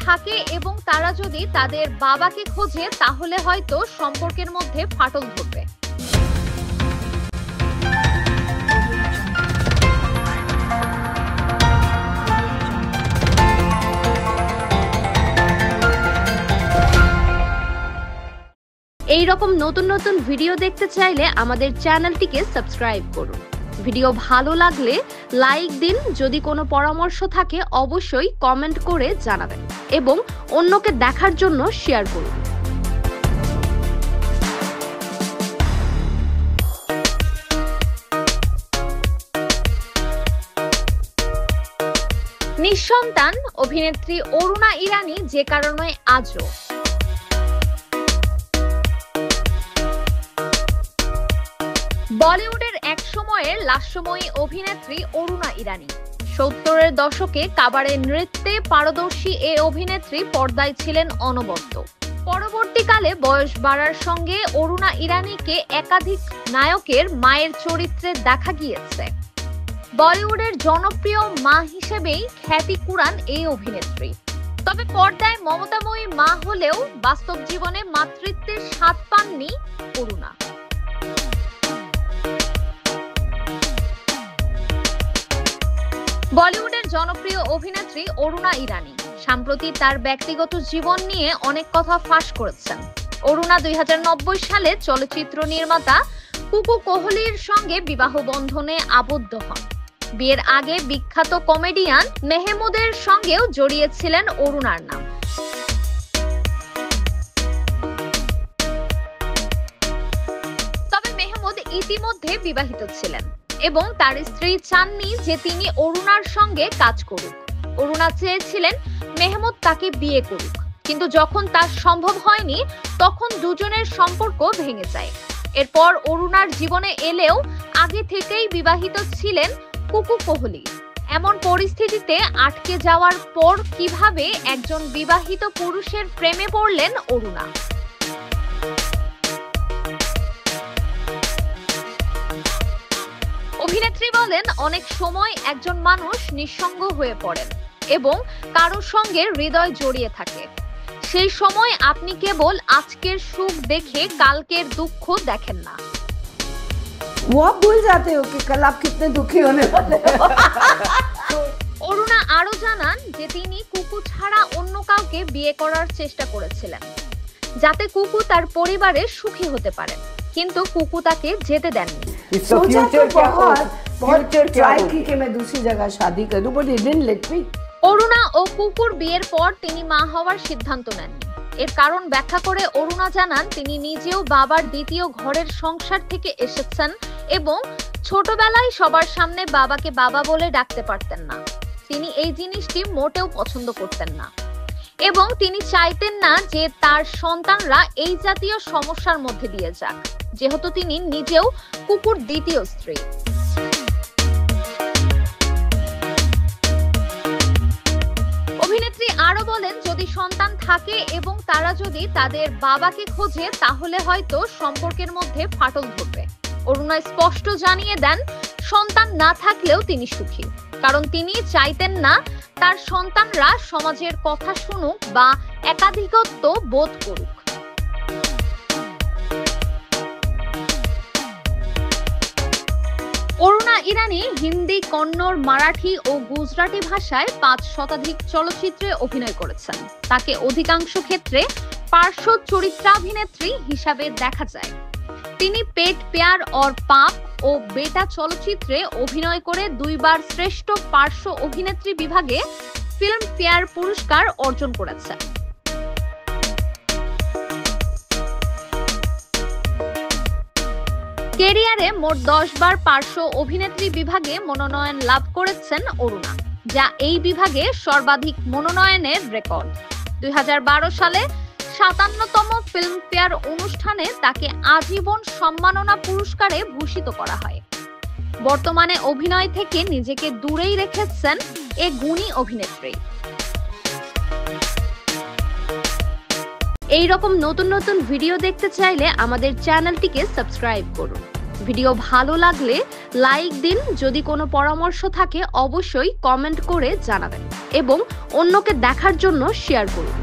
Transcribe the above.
থাকে এবং তারা যদি তাদের বাবাকে খোঁজে তাহলে হয়তো সম্পর্কের মধ্যে ফাটল ধরবে। এই রকম নতুন নতুন ভিডিও দেখতে চাইলে আমাদের চ্যানেলটিকে সাবস্ক্রাইব করুন। ভিডিও ভালো লাগলে লাইক দিন, যদি কোনো পরামর্শ থাকে অবশ্যই কমেন্ট করে জানাবেন এবং অন্যকে দেখার জন্য শেয়ার করুন। নিঃসন্তান অভিনেত্রী অরুণা ইরানী যে কারণে আজও। বলিউডের এক সময়ের লাস্যময়ী অভিনেত্রী অরুণা ইরানী। 70-এর দশকে কাবারে নৃত্যে পারদর্শী এ অভিনেত্রী পর্দায় ছিলেন অনবদ্য। পরবর্তীকালে বয়স বাড়ার সঙ্গে অরুণা ইরানীকে একাধিক নায়কের মায়ের চরিত্রে দেখা গিয়েছে। বলিউডের জনপ্রিয় মা হিসেবেই খ্যাতি কুড়ান এই অভিনেত্রী। তবে পর্দায় মমতাময়ী মা হলেও বাস্তব জীবনে মাতৃত্বের স্বাদ পাননি অরুণা। বলিউডের জনপ্রিয় অভিনেত্রী অরুণা ইরানী সম্প্রতি তার ব্যক্তিগত জীবন নিয়ে অনেক কথা ফাঁস করেছেন। অরুণা 2090 সালে চলচ্চিত্র নির্মাতা কুকু কোহলির সঙ্গে বিবাহ বন্ধনে আবদ্ধ হন। বিয়ের আগে বিখ্যাত কমেডিয়ান মেহমুদের সঙ্গেও জড়িয়েছিলেন অরুণার নাম। তবে মেহমুদ ইতিমধ্যে বিবাহিত ছিলেন এবং তার স্ত্রী চাননি যে তিনি অরুণার সঙ্গে কাজ করুক। অরুণা চেয়েছিলেন মেহমুদ তাকে বিয়ে করুক, কিন্তু যখন তা সম্ভব হয়নি তখন দুজনের সম্পর্ক ভেঙে যায়। এরপর অরুণার জীবনে এলেও আগে থেকেই বিবাহিত ছিলেন কুকু কোহলি। এমন পরিস্থিতিতে আটকে যাওয়ার পর কিভাবে একজন বিবাহিত পুরুষের প্রেমে পড়লেন অরুণা? অভিনেত্রী বলেন, অনেক সময় একজন মানুষ নিঃসঙ্গ হয়ে পড়েন এবং কারোর সঙ্গে হৃদয় জড়িয়ে থাকে। সেই সময় আপনি কেবল আজকের সুখ দেখে কালকের দুঃখ দেখেন না। वो आप भूल जाते हो कि कल आप कितने दुखी होने वाले हो। অরুণা আরো জানান যে তিনি কুকু ছাড়া অন্য কাউকে বিয়ে করার চেষ্টা করেছিলেন যাতে কুকু তার পরিবারে সুখী হতে পারেন, কিন্তু কুকু তাকে যেতে দেননি। सोचा तो बहुत ट्राई की कि मैं दूसरी जगह शादी करूं, but he didn't let me। Aruna ও কুকুর বিয়ের পর তিনি মা হওয়ার সিদ্ধান্ত নেননি। এর কারণ ব্যাখ্যা করে অরুণা জানান, তিনি নিজেও বাবার দ্বিতীয় ঘরের সংসার থেকে এসেছেন এবং ছোটবেলায় সবার সামনে বাবাকে বাবা বলে ডাকতে পারতেন না। তিনি এই জিনিসটি মোটেও পছন্দ করতেন না এবং তিনি চাইতেন না যে তার সন্তানরা এই জাতীয় সমস্যার মধ্যে দিয়ে যাক, যেহেতু তিনি নিজেও কুকুর দ্বিতীয় স্ত্রী। অভিনেত্রী আরো বলেন, যদি সন্তান থাকে এবং তারা যদি তাদের বাবাকে খোঁজে তাহলে হয়তো সম্পর্কের মধ্যে ফাটল ধরবে। অরুণা স্পষ্ট জানিয়ে দেন, সন্তান না থাকলেও তিনি সুখী, কারণ তিনি চাইতেন না তার সন্তানরা সমাজের কথা শুনুক বা একাধিপত্য বোধ করুক। অরুণা ইরানী হিন্দি, কন্নড়, মারাঠি ও গুজরাটি ভাষায় 5 শতাধিক চলচ্চিত্রে অভিনয় করেছেন। তাকে অধিকাংশ ক্ষেত্রে পার্শ্ব চরিত্রাভিনেত্রী হিসাবে দেখা যায়। তিনি পেট প্যার और পাপ ও বেটা চলচ্চিত্রে অভিনয় করে 2 বার শ্রেষ্ঠ পার্শ্ব অভিনেত্রী বিভাগে ফিল্মফেয়ার পুরস্কার অর্জন করেছেন। ক্যারিয়ারে মোট 10 বার পার্শ্ব অভিনেত্রী বিভাগে মনোনয়ন লাভ করেছেন অরুণা, যা এই বিভাগে সর্বাধিক মনোনয়নের রেকর্ড। 2012 সালে 57তম ফিল্মফেয়ার অনুষ্ঠানে তাকে আজীবন সম্মাননা পুরস্কারে ভূষিত করা হয়। বর্তমানে অভিনয় থেকে নিজেকে দূরেই রেখেছেন এই গুণী অভিনেত্রী। এই রকম নতুন নতুন ভিডিও দেখতে চাইলে আমাদের চ্যানেলটিকে সাবস্ক্রাইব করুন। ভিডিও ভালো লাগলে লাইক দিন, যদি কোনো পরামর্শ থাকে অবশ্যই কমেন্ট করে জানাবেন এবং অন্যকে দেখার জন্য শেয়ার করুন।